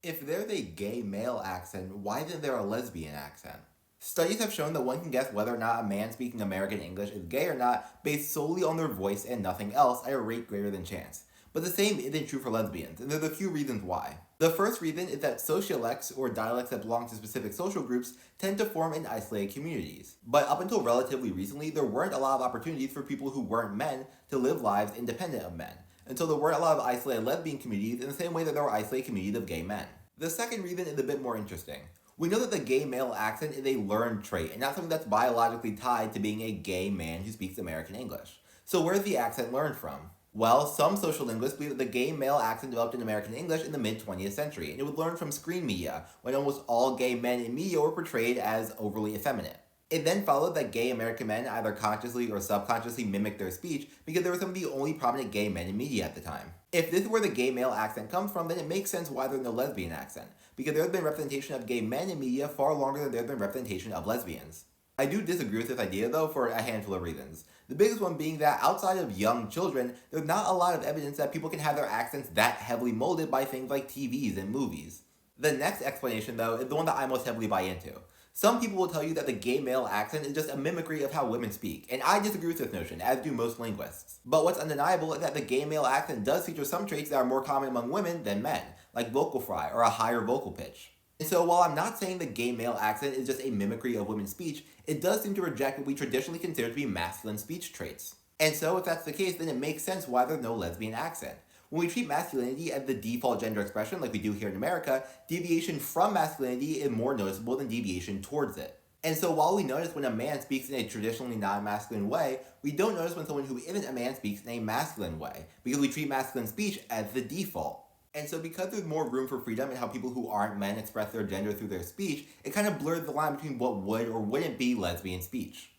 If there's a gay male accent, why isn't there a lesbian accent? Studies have shown that one can guess whether or not a man speaking American English is gay or not based solely on their voice and nothing else at a rate greater than chance. But the same isn't true for lesbians, and there's a few reasons why. The first reason is that sociolects, or dialects that belong to specific social groups, tend to form in isolated communities. But up until relatively recently, there weren't a lot of opportunities for people who weren't men to live lives independent of men. And so there weren't a lot of isolated lesbian communities in the same way that there were isolated communities of gay men. The second reason is a bit more interesting. We know that the gay male accent is a learned trait and not something that's biologically tied to being a gay man who speaks American English. So where's the accent learned from? Well, some social linguists believe that the gay male accent developed in American English in the mid 20th century, and it was learned from screen media, when almost all gay men in media were portrayed as overly effeminate. It then followed that gay American men either consciously or subconsciously mimicked their speech because they were some of the only prominent gay men in media at the time. If this is where the gay male accent comes from, then it makes sense why there's no lesbian accent, because there's been representation of gay men in media far longer than there's been representation of lesbians. I do disagree with this idea though for a handful of reasons. The biggest one being that outside of young children, there's not a lot of evidence that people can have their accents that heavily molded by things like TVs and movies. The next explanation though is the one that I most heavily buy into. Some people will tell you that the gay male accent is just a mimicry of how women speak, and I disagree with this notion, as do most linguists. But what's undeniable is that the gay male accent does feature some traits that are more common among women than men, like vocal fry or a higher vocal pitch. And so while I'm not saying the gay male accent is just a mimicry of women's speech, it does seem to reject what we traditionally consider to be masculine speech traits. And so if that's the case, then it makes sense why there's no lesbian accent. When we treat masculinity as the default gender expression like we do here in America, deviation from masculinity is more noticeable than deviation towards it. And so while we notice when a man speaks in a traditionally non-masculine way, we don't notice when someone who isn't a man speaks in a masculine way, because we treat masculine speech as the default. And so because there's more room for freedom in how people who aren't men express their gender through their speech, it kind of blurs the line between what would or wouldn't be lesbian speech.